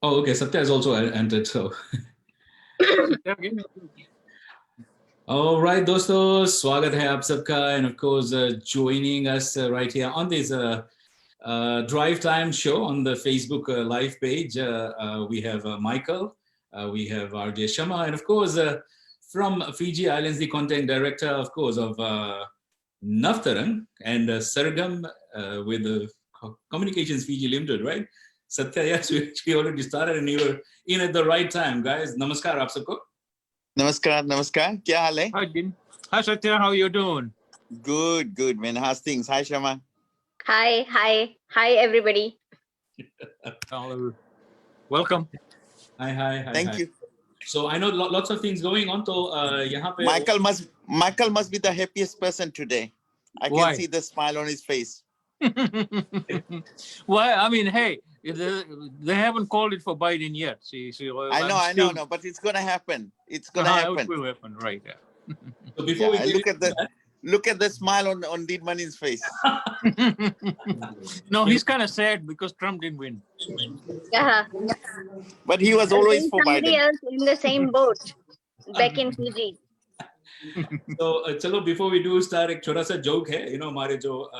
Oh, okay. Satya has also entered. So, Okay. all right, दोस्तों, स्वागत है आप सबका, and of course, joining us right here on this Drive Time show on the Facebook live page. We have Michael, we have RJ Shama, and of course, from Fiji Islands, the content director, of course, of Naftaran and Sargam with Communications Fiji Limited, right? Satya, yes, we already started and you were in at the right time, guys. Namaskar, aap sabko. Namaskar, namaskar. Kya haal hai? Hi, Jim. Hi, Satya. How you doing? Good, man. How's things? Hi, Shama. Hi, everybody. Hello. Welcome. Hi. Thank you. So I know lots of things going on. So यहाँ पे Michael must be the happiest person today. I Why? can see the smile on his face. Well, I mean, hey, they haven't called it for Biden yet. See, I know, but it's gonna happen. It's gonna happen. It will happen, right? Yeah. So before we look at the smile on Didmani's face. No, he's kind of sad because Trump didn't win. Yeah. But he was always for somebody Biden. else in the same boat back in Fiji. So चलो before we do start एक छोटा सा joke है, हमारे जो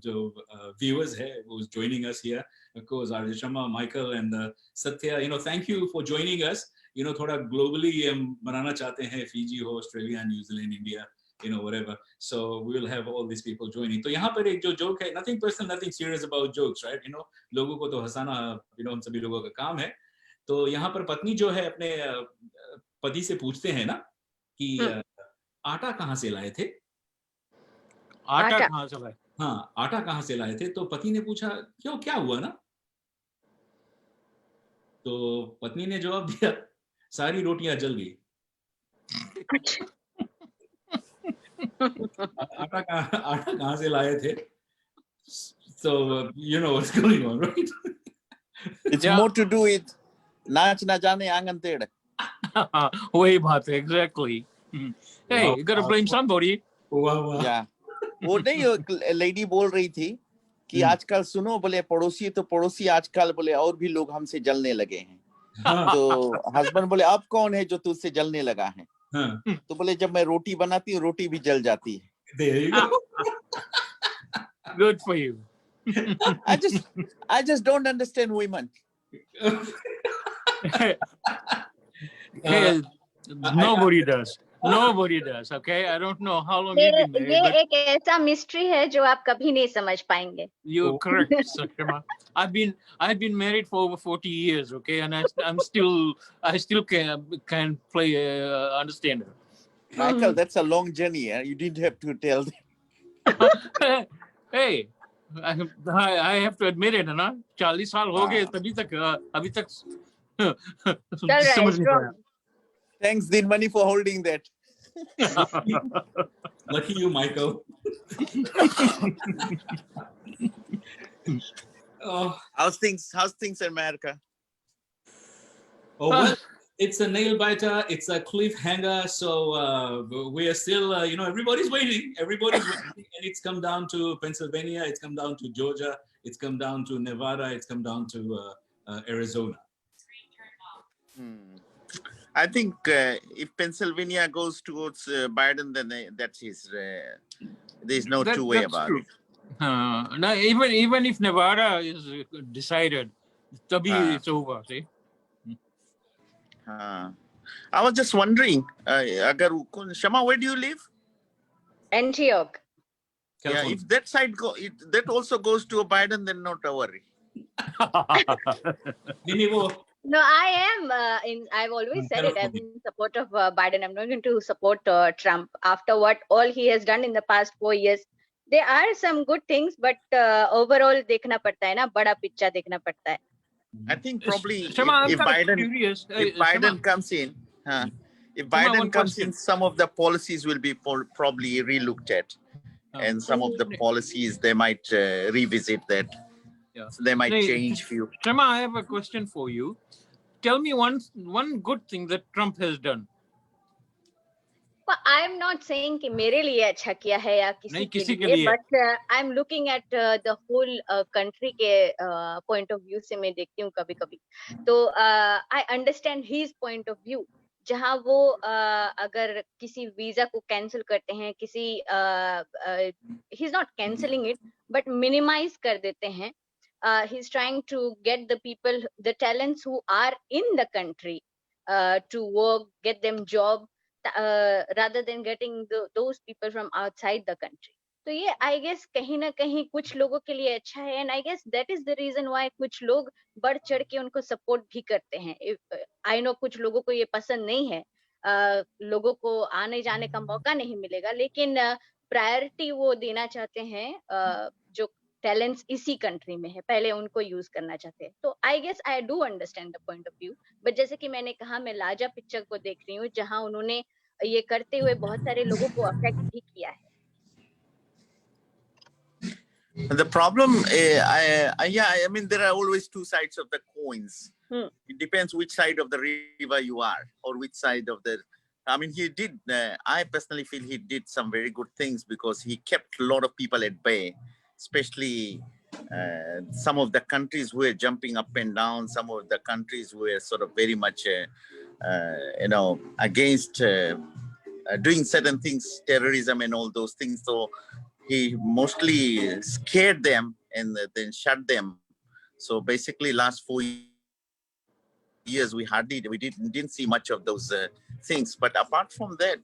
जो viewers है who's joining us here, of course RJ Shama, Michael and Satya, thank you for joining us. थोड़ा globally हम बनाना चाहते हैं, Fiji हो, Australia, New Zealand, India, whatever. So we will have all these people joining. तो यहाँ पर एक जो joke है, nothing personal, nothing serious about jokes, right? लोगों को तो हंसाना, हम सभी लोगों का काम है. तो यहाँ पर पत्नी जो है अपने पति से पूछते हैं ना कि आटा कहाँ से लाए थे? आटा कहाँ से लाए? हाँ, आटा कहाँ से लाए थे? तो पति ने पूछा क्यों, क्या हुआ ना? तो पत्नी ने जवाब दिया सारी रोटियां जल गई. आटा कहाँ से लाए थे? So you know what's going on, right? It's more to do with नाच ना जाने आंगन टेढ़. वही बात है, exactly. Hey, you gotta blame somebody. Wow. Yeah. वो नहीं लेडी बोल रही थी कि आजकल सुनो बोले पड़ोसी आजकल बोले और भी लोग हमसे जलने लगे हैं. तो हस्बैंड बोले अब कौन है जो तुझसे जलने लगा है? तो बोले जब मैं रोटी बनाती हूँ रोटी भी जल जाती है. There you go. Good for you. I just don't understand women. Hey, nobody does. Nobody does. Okay, I don't know how long you've been married. ये एक ऐसा मिस्ट्री है जो आप कभी नहीं समझ पाएंगे. You're correct, Shama. I've been married for over 40 years. Okay, and I still can play understand her. Michael, that's a long journey. You didn't have to tell them. Hey, I have to admit it, ना 40 साल हो गए तभी तक अभी तक समझ नहीं पाया. Thanks, Dinmani, for holding that. Lucky you, Michael. How's things in America? Oh, well, it's a nail biter. It's a cliffhanger. So we are still, everybody's waiting. And it's come down to Pennsylvania. It's come down to Georgia. It's come down to Nevada. It's come down to Arizona. I think if Pennsylvania goes towards Biden, then that's his. There's no two way about true. it. No, even if Nevada is decided, it's over. See. I was just wondering, Shama, where do you live? Antioch. California. Yeah, if that side that also goes to a Biden, then not a worry. No, I am I've always said it. I'm in support of Biden. I'm not going to support Trump after what all he has done in the past 4 years. There are some good things, but overall देखना पड़ता है ना, बड़ा picture देखना पड़ता है. I think probably Shama, if Biden comes in, some of the policies will be probably re-looked at, and some of the policies they might revisit that. Yeah. So they might change few. Shama, I have a question for you. Tell me one good thing that Trump has done. But I'm not saying कि मेरे लिए अच्छा किया है या नहीं, किसी किसी के के लिए, लिए। but I'm looking at the whole country के point of view से मैं देखती हूँ कभी कभी. तो I understand his point of view, जहाँ वो अगर किसी वीजा को कैंसिल करते हैं, किसी he's not canceling it but minimize कर देते हैं. He's trying to get the people, the talents who are in the country to work, get them job, rather than getting those people from outside the country. तो ये I guess कहीं ना कहीं कुछ लोगों के लिए अच्छा है, and I guess that is the reason why कुछ लोग बढ़ चढ़ के उनको सपोर्ट भी करते हैं. I know कुछ लोगों को ये पसंद नहीं है, लोगों को आने जाने का मौका नहीं मिलेगा, लेकिन प्रायोरिटी वो देना चाहते हैं जो टैलेंट्स इसी कंट्री में है, पहले उनको यूज करना चाहते हैं. तो I guess I do understand the point of view, but जैसे कि मैंने कहा, मैं लाजा पिक्चर को देख रही हूँ जहां उन्होंने ये करते हुए बहुत सारे लोगों को अफेक्ट भी किया है. The problem, I mean, there are always two sides of the coins. It depends which side of the river you are, or which side of the. I mean, he did. I personally feel he did some very good things because he kept a lot of people at bay, especially some of the countries who were jumping up and down. Some of the countries who were sort of very much, against doing certain things, terrorism and all those things. So he mostly scared them and then shut them. So basically, last 4 years we didn't see much of those things. But apart from that,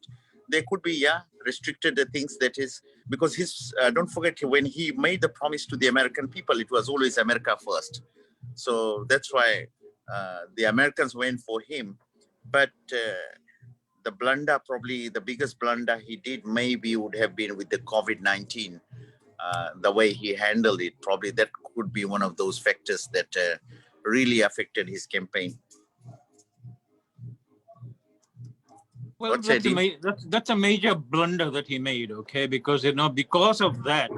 there could be restricted the things, that is because his don't forget, when he made the promise to the American people, it was always America first. So that's why the Americans went for him. But the blunder, probably the biggest blunder he did, maybe would have been with the COVID-19. The way he handled it, probably that could be one of those factors that really affected his campaign. Well, that's a major blunder that he made, okay? Because because of that,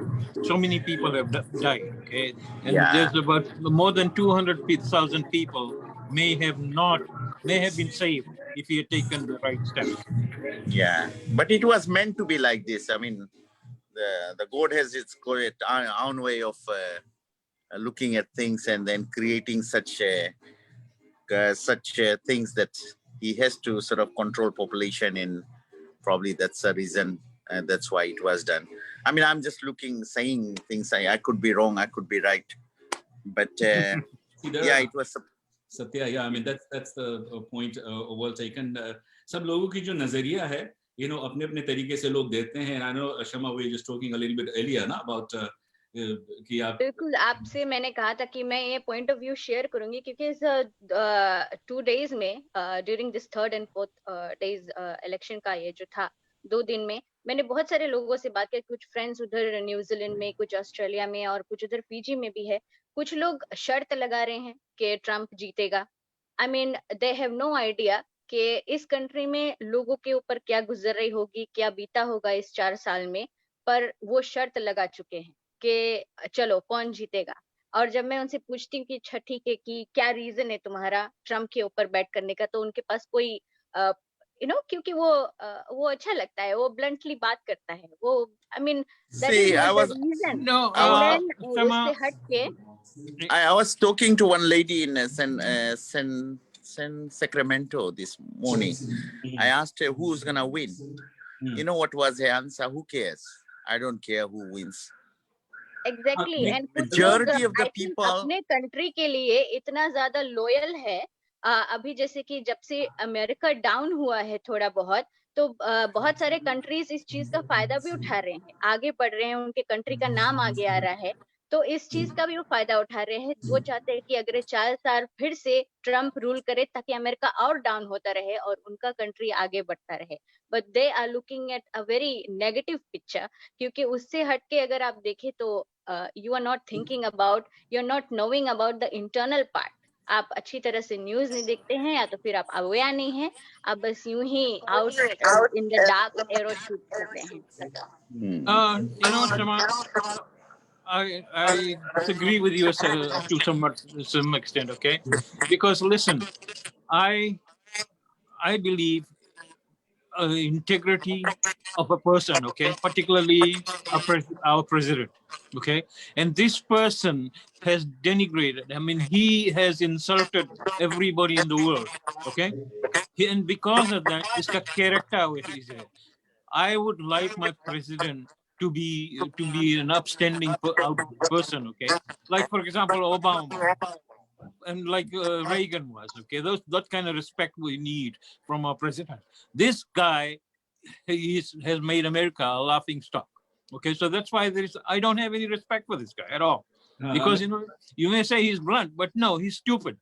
so many people have died, okay? And there's about more than 200,000 people may have been saved if he had taken the right steps. Yeah, but it was meant to be like this. I mean, the God has its own way of looking at things and then creating such things that he has to sort of control population, and probably that's the reason, and that's why it was done. I mean, I'm just saying things. I could be wrong, I could be right, but it was. Satya, yeah, I mean that's the point well taken. सब लोगों की जो नजरिया है, अपने अपने तरीके से लोग देते हैं. And I know Shama, we were just talking a little bit earlier ना about कि आप. बिल्कुल, आपसे मैंने कहा था कि मैं ये पॉइंट ऑफ व्यू शेयर करूंगी, क्योंकि इस 2 days में during this 3rd and 4th days election का ये जो था 2 दिन में, मैंने बहुत सारे लोगों से बात की. कुछ फ्रेंड्स उधर न्यूजीलैंड में, कुछ ऑस्ट्रेलिया में, और कुछ उधर फिजी में भी है. कुछ लोग शर्त लगा रहे हैं कि ट्रम्प जीतेगा. I mean, they have no idea कि इस कंट्री में लोगों के ऊपर क्या गुजर रही होगी, क्या बीता होगा इस 4 साल में, पर वो शर्त लगा चुके हैं कि चलो कौन जीतेगा. और जब मैं उनसे पूछती हूँ कि ठीक है कि क्या रीजन है तुम्हारा ट्रम्प के ऊपर बैट करने का, तो उनके पास कोई क्योंकि वो अच्छा लगता है, वो ब्लंटली बात करता है, वो I mean that is not the reason. And then उससे हट के I was talking to one lady in Sacramento this morning. I asked her who's gonna win. You know what was her answer? Who cares? I don't care who wins. Exactly. And majority of the people अपने country के लिए इतना ज्यादा loyal है. अभी जैसे कि जब से अमेरिका डाउन हुआ है थोड़ा बहुत, तो बहुत सारे कंट्रीज इस चीज का फायदा भी उठा रहे हैं, आगे बढ़ रहे हैं, उनके कंट्री का नाम आगे आ रहा है, तो इस चीज का भी वो फायदा उठा रहे हैं. वो चाहते हैं कि अगले 4 साल फिर से ट्रम्प रूल करे, ताकि अमेरिका और डाउन होता रहे और उनका कंट्री आगे बढ़ता रहे. But they are looking at a very negative picture, क्योंकि उससे हटके अगर आप देखें तो you are not thinking about, you are not knowing about the internal part. आप अच्छी तरह से न्यूज नहीं देखते हैं, या तो फिर आप अवेयर नहीं है, आप बस यूं ही out in the dark arrow shoot करते हैं. Shama, I disagree with you to some extent, okay? Because listen, I believe integrity of a person, okay, particularly our president, okay, and this person has denigrated. I mean, he has insulted everybody in the world, okay, and because of that, iska character is it. I would like my president to be an upstanding person, okay, like for example Obama and like Reagan was, okay. That kind of respect we need from our president. This guy has made America a laughing stock. Okay, so that's why I don't have any respect for this guy at all. Because you may say he's blunt, but no, he's stupid.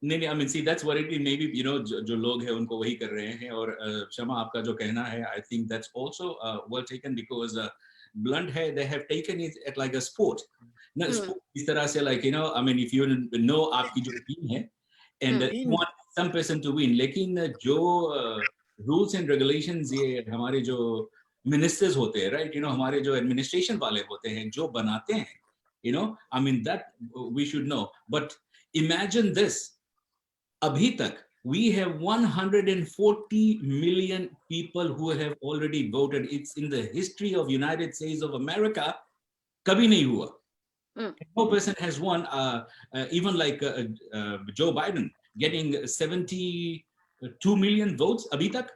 नहीं, I mean, see, that's what it is. Maybe, जो लोग हैं उनको वही कर रहे हैं. और शमा, आपका जो कहना है, I think that's also well taken, because blunt है, they have taken it at like a sport. No, sport इस तरह से, like, I mean, if you know आपकी जो team है, and you want some person to win, लेकिन जो rules and regulations ये हमारे जो ministers होते हैं, right, हमारे जो administration वाले होते हैं, जो बनाते हैं, I mean, that we should know. But imagine this. Abhi tak, we have 140 million people who have already voted. It's in the history of United States of America. Kabhi nahi hua. No person has won, even like Joe Biden getting 72 million votes. Abhi tak.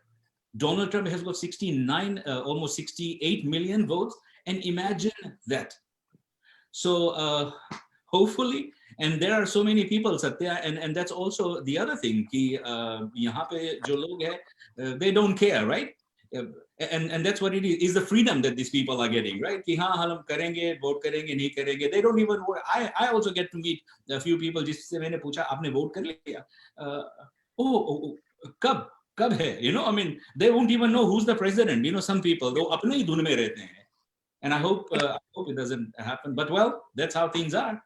Donald Trump has got 69, almost 68 million votes. And imagine that. So hopefully, and there are so many people, Satya, and that's also the other thing, कि यहाँ पे जो लोग हैं, they don't care, right? And that's what it is the freedom that these people are getting, right? कि हाँ हम करेंगे, vote करेंगे, नहीं करेंगे. They don't even work. I also get to meet a few people जिससे मैंने पूछा, आपने vote कर लिया? कब है? I mean, they won't even know who's the president. Some people, though, अपने ही धुन में रहते हैं. And I hope it doesn't happen. But well, that's how things are.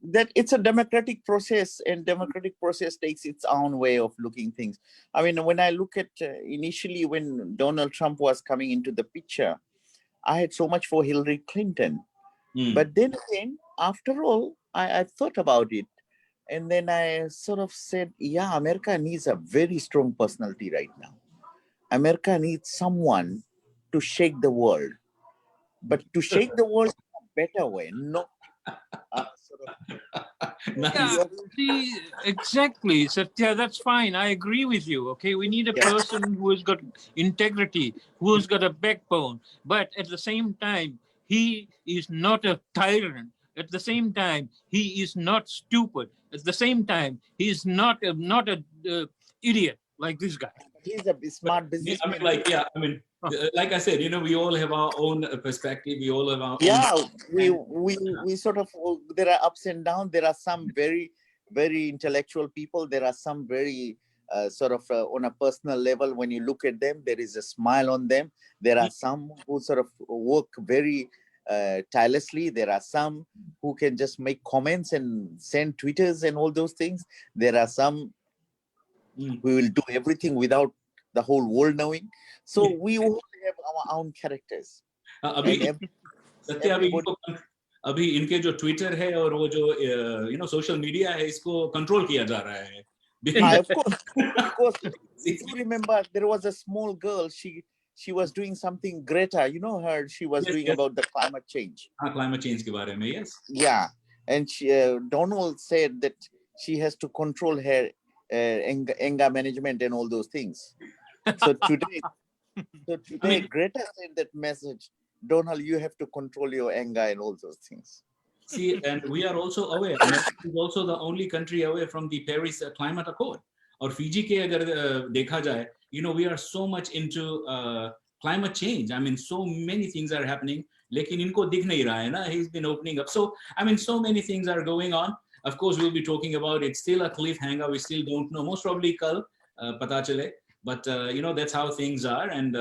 That it's a democratic process, and democratic process takes its own way of looking things. I mean, when I look at initially when Donald Trump was coming into the picture, I had so much for Hillary Clinton. But then again, after all, I thought about it. And then I sort of said, yeah, America needs a very strong personality right now. America needs someone to shake the world. But to shake the world in a better way, not yeah, see, exactly, Satya, that's fine. I agree with you. Okay, we need a person who has got integrity, who has got a backbone, but at the same time, he is not a tyrant. At the same time, he is not stupid. At the same time, he is not a idiot like this guy. He's a smart businessman. I mean, like I said, we all have our own perspective. We all have our own. We sort of, there are ups and downs. There are some very, very intellectual people. There are some very sort of on a personal level. When you look at them, there is a smile on them. There are some who sort of work very tirelessly. There are some who can just make comments and send Twitters and all those things. There are some who will do everything without the whole world knowing. So we all have our own characters. अभी इनके जो Twitter है और वो जो social media है, इसको control किया जा रहा है. Of course. If you remember, there was a small girl. She was doing something. Greta, her. She was doing about the climate change. Climate change के बारे में, yes. Yeah, and Donald said that she has to control her anger management and all those things. So today, Greta said that message. Donald, you have to control your anger and all those things. See, and we are also aware. America is also the only country away from the Paris Climate Accord. Or Fiji के अगर देखा जाए, we are so much into climate change. I mean, so many things are happening. लेकिन इनको दिख नहीं रहा है ना. He's been opening up. So, I mean, so many things are going on. Of course, we'll be talking about it. Still a cliffhanger. We still don't know. Most probably kal pata chale. But that's how things are. And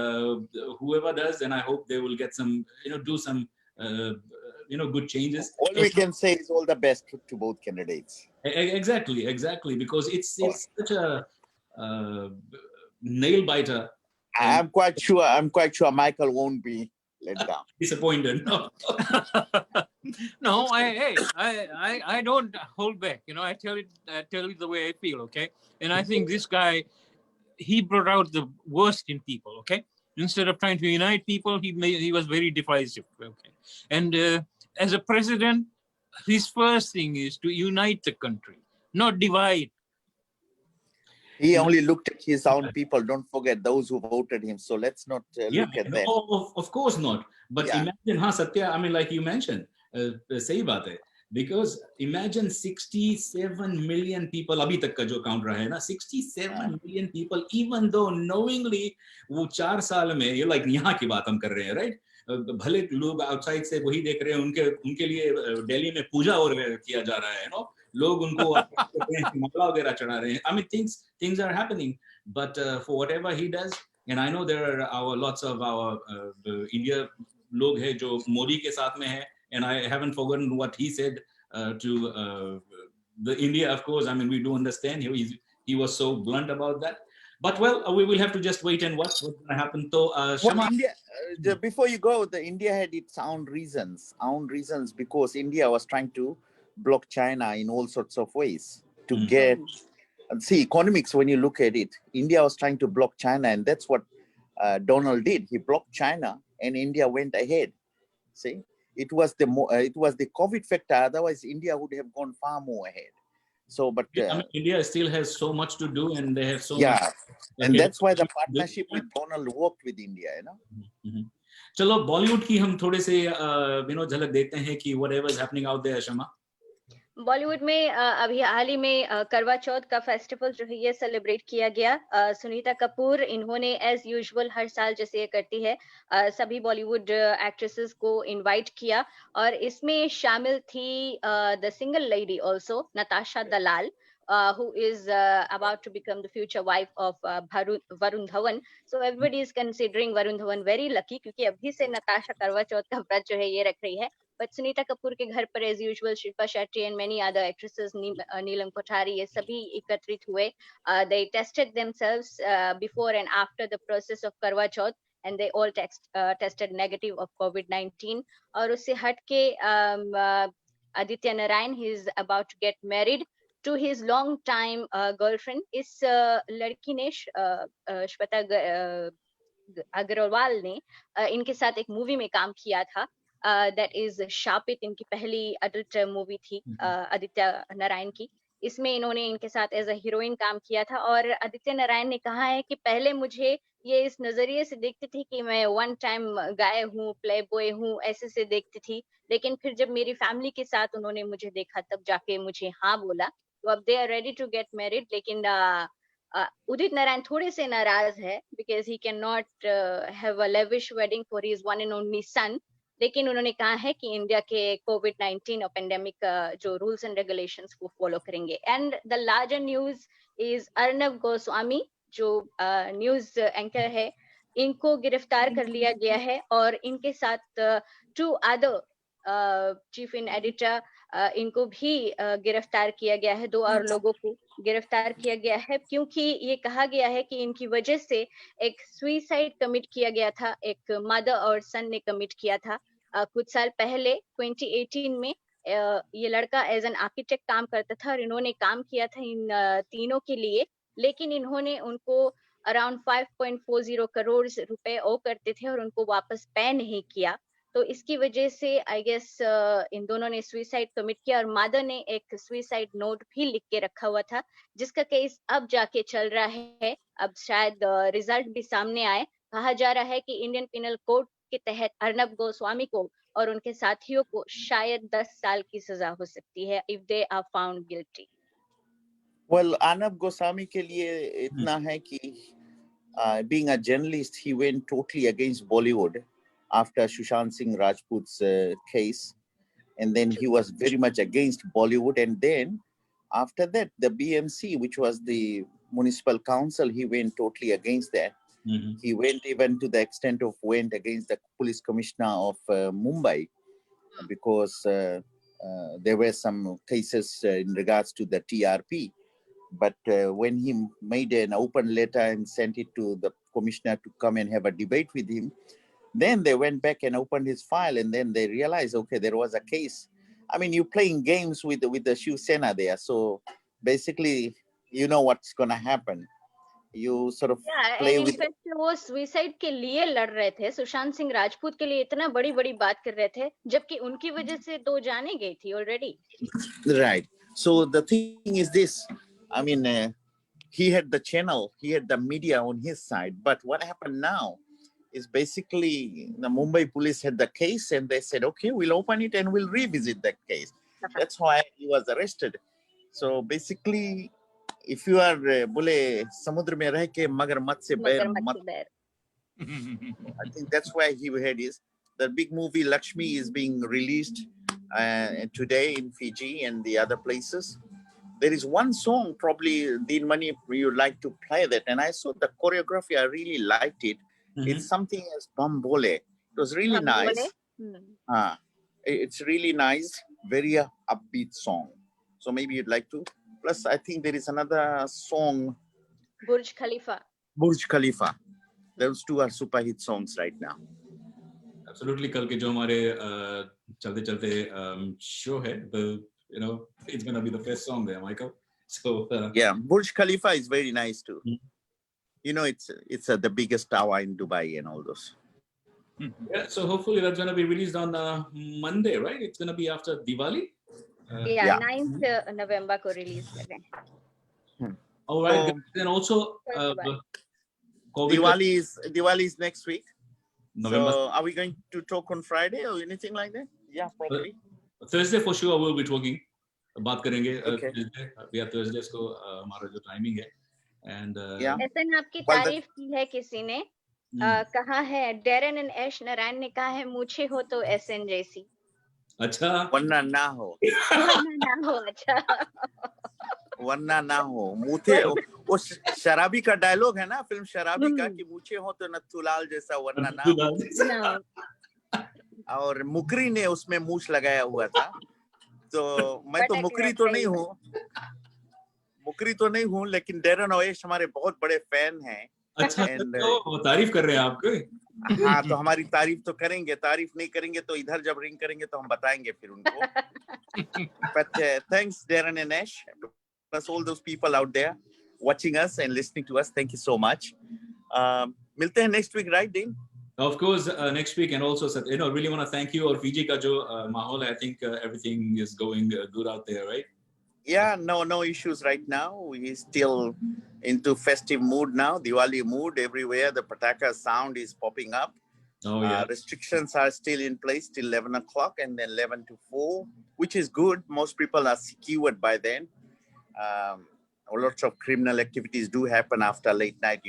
whoever does, then I hope they will get some, do some, good changes. All we can say is all the best to both candidates. Exactly. Because it's such a nail biter. I'm quite sure Michael won't be let down. Disappointed. No, I don't hold back. I tell you the way I feel. Okay, and I think this guy, he brought out the worst in people. Okay, instead of trying to unite people, he was very divisive. Okay, and as a president, his first thing is to unite the country, not divide. He only looked at his own people. Don't forget those who voted him. So let's not look at that. Of course not. But imagine, Satya, I mean, like you mentioned, sahi baat hai. Because imagine 67 million people, अभी तक का जो count रहा है ना, 67 million people, even though knowingly वो 4 साल में, ये like यहाँ की बात हम कर रहे हैं, right? भले लोग outside से वही देख रहे हैं, उनके लिए दिल्ली में पूजा और किया जा रहा है, you know? लोग उनको माला वगैरह चढ़ा रहे हैं. I mean, things are happening, but for whatever he does, and I know there are lots of our India लोग हैं जो मोदी के साथ में हैं, and I haven't forgotten what he said to the India. Of course, I mean, we do understand he was so blunt about that. But well, we will have to just wait and watch what's going to happen. So, Shama, India, before you go, the India had its own reasons because India was trying to block China in all sorts of ways to get. See, economics, when you look at it, India was trying to block China, and that's what Donald did. He blocked China, and India went ahead. See, it was the COVID factor. Otherwise, India would have gone far more ahead. So, but I mean, India still has so much to do, and they have so much. Okay. And that's why the partnership with Donald worked with India, you know. चलो बॉलीवुड की हम थोड़े से झलक देखते हैं कि whatever is happening out there, Shama. Bollywood में अभी हाल ही में करवा चौथ का फेस्टिवल जो है ये सेलिब्रेट किया गया. सुनीता कपूर इन्होंने एज यूजुअल हर साल जैसे ये करती है सभी बॉलीवुड एक्ट्रेसेस को इनवाइट किया और इसमें शामिल थी the single lady also Natasha Dalal, who is about to become the future wife of Varun Dhawan. So everybody is considering Varun Dhawan very lucky क्योंकि अभी से नताशा करवा चौथ का व्रत जो है ये रख रही है. But सुनीता कपूर के घर पर as usual Shilpa Shetty and many other actresses, नीलम कोठारी, ये सभी एकत्रित हुए. They tested themselves before and after the process of करवा चौथ and they all tested negative of COVID-19. और उससे हट के Aditya Narayan, he is about to get married to his long time girlfriend. इस लड़की ने श्वेता अग्रवाल ने इनके साथ एक मूवी में काम किया था. That is शापित, इनकी पहली अडल्ट मूवी थी आदित्य नारायण की. इसमें इन्होंने इनके साथ एज अ हीरोइन काम किया था और आदित्य नारायण ने कहा है कि पहले मुझे ये इस नजरिए से देखती थी कि मैं वन टाइम गाय हूँ, प्ले बॉय हूँ, ऐसे से देखती थी, लेकिन फिर जब मेरी फैमिली के साथ उन्होंने मुझे देखा तब जाके मुझे हाँ बोला. तो अब they are ready to get married. लेकिन उदित नारायण थोड़े से नाराज है because he can not have a lavish wedding for his one and only son. लेकिन उन्होंने कहा है कि इंडिया के कोविड-19 और पेंडेमिक जो रूल्स एंड रेगुलेशंस वो फॉलो करेंगे. And the larger news is Arnab Goswami जो न्यूज एंकर है, इनको गिरफ्तार कर लिया गया है और इनके साथ 2 अदर चीफ इन एडिटर इनको भी गिरफ्तार किया गया है. 2 और लोगों को गिरफ्तार किया गया है क्योंकि ये कहा गया है कि इनकी वजह से एक सुसाइड कमिट किया गया था, एक मदर और सन ने कमिट किया था कुछ साल पहले 2018 में. ये लड़का एज एन आर्किटेक्ट काम करता था और इन्होंने काम किया था इन तीनों के लिए, लेकिन इन्होंने उनको अराउंड 5.40 करोड़ रुपए ओ करते थे और उनको वापस पे नहीं किया. तो इसकी वजह से आई गेस इन दोनों ने सुसाइड कमिट किया और मदर ने एक सुसाइड नोट भी लिख के रखा हुआ था जिसका केस अब जाके चल रहा है. अब शायद रिजल्ट भी सामने आए. कहा जा रहा है कि इंडियन पिनल कोड के तहत अर्नब गोस्वामी को और उनके साथियों को शायद 10 साल की सजा हो सकती है if they are found guilty. Well, Arnab Goswami के लिए इतना है कि being a journalist, he went totally against Bollywood after Sushant Singh Rajput's case, and then he was very much against Bollywood. And then after that, the BMC, which was the municipal council, he went totally against that. He went even to the extent of went against the police commissioner of Mumbai because there were some cases in regards to the TRP. But when he made an open letter and sent it to the commissioner to come and have a debate with him, then they went back and opened his file, and then they realized, okay, there was a case. I mean, you're playing games with the Shiv Sena there, so basically, you know what's going to happen. you sort of Yeah, play and in with. fact वो suicide के लिए लड़ रहे थे, सुशांत सिंह राजपूत के लिए इतना बड़ी बड़ी बात कर रहे थे, जबकि उनकी वजह से 2 जाने गई थी already. Right. So the thing is this. I mean, he had the channel, he had the media on his side. But what happened now is basically the Mumbai police had the case and they said, okay, we'll open it and we'll revisit that case. That's why he was arrested. So basically, if you are बोले समुद्र में रह के मगरमच्छ से बैर मत, I think that's why he had his. The big movie Lakshmi is being released today in Fiji and the other places. There is one song, probably Dean Money, you'd like to play that. And I saw the choreography, I really liked it. It's something as Bambole. It was really nice. It's really nice, very upbeat song. So maybe you'd like to. Plus, I think there is another song, Burj Khalifa. Burj Khalifa. Those two are super hit songs right now. Absolutely. कल के जो हमारे चलते चलते show है, it's gonna be the first song there, Michael. So yeah, Burj Khalifa is very nice too. You know, it's the biggest tower in Dubai and all those. Yeah, so hopefully that's gonna be released on Monday, right? It's gonna be after Diwali. Yeah, 9th November को release कर रहे हैं. All right, then also Diwali is next week. November. So are we going to talk on Friday or anything like that? Yeah, probably. Thursday for sure we'll be talking. बात करेंगे. Okay. Yeah, Thursdays को हमारा जो timing है. And ऐसा ना आपकी तारीफ की है किसी ने, कहा है डेरन एंड ऐश नारायण ने कहा है मूछे हो तो एसएन जैसी. अच्छा. वरना ना हो. वरना ना हो. अच्छा. वरना ना हो. मूछे वो शराबी का डायलॉग है ना, फिल्म शराबी का, कि मूछे हो तो नथुलाल जैसा वरना ना हो. और मुकरी ने उसमें मूछ लगाया हुआ था. तो मैं तो मुकरी तो नहीं हूँ. मुकरी तो नहीं हूँ, लेकिन डेरन और यश हमारे बहुत बड़े फैन हैं. अच्छा, तो तारीफ कर रहे हैं आपको. हाँ, तो हमारी तारीफ तो करेंगे. तारीफ नहीं करेंगे तो इधर जब रिंग करेंगे तो हम बताएंगे फिर उनको. But thanks Darren and Ash, plus all those people out there watching us and listening to us. Thank you so much. मिलते हैं next week, right, Dean? Of course, next week. And also, really want to thank you. और Fiji का जो माहौल है, I think everything is going good out there, right? Yeah, no issues right now. We're still into festive mood now, Diwali mood everywhere. The pataka sound is popping up. Oh yeah. Restrictions are still in place till 11 o'clock and then 11 to 4, which is good. Most people are secured by then. Lots of criminal activities do happen after late night,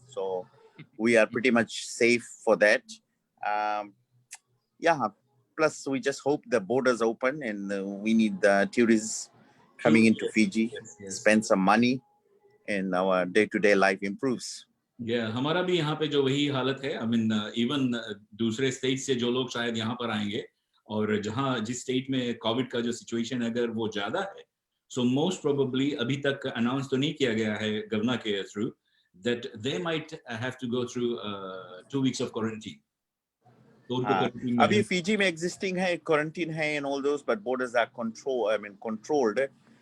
so we are pretty much safe for that. Plus we just hope the borders open and we need the tourists coming into Fiji, spend some money, and our day-to-day life improves. Yeah, हमारा भी यहाँ पे जो वही हालत है. I mean, even दूसरे state से जो लोग शायद यहाँ पर आएंगे और जिस स्टेट में कोविड का जो सिचुएशन है अगर वो ज्यादा है, so most probably अभी तक अनाउंस तो नहीं किया गया है गवर्नर के through that they might have to go through 2 weeks of quarantine. अभी Fiji में existing है, quarantine है and all those, but borders are controlled.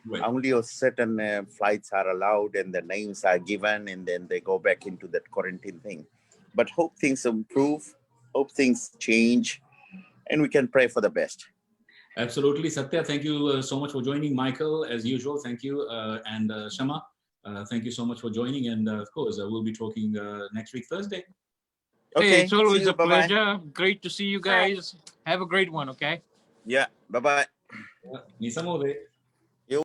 Right. Only certain flights are allowed and the names are given and then they go back into that quarantine thing. But hope things improve, hope things change, and we can pray for the best. Absolutely. Satya, thank you so much for joining. Michael, as usual, thank you. And Shama, thank you so much for joining. And of course, we'll be talking next week, Thursday. Okay, hey, it's always a pleasure. Great to see you guys. Bye. Have a great one, okay? Yeah, bye-bye. Nisamode.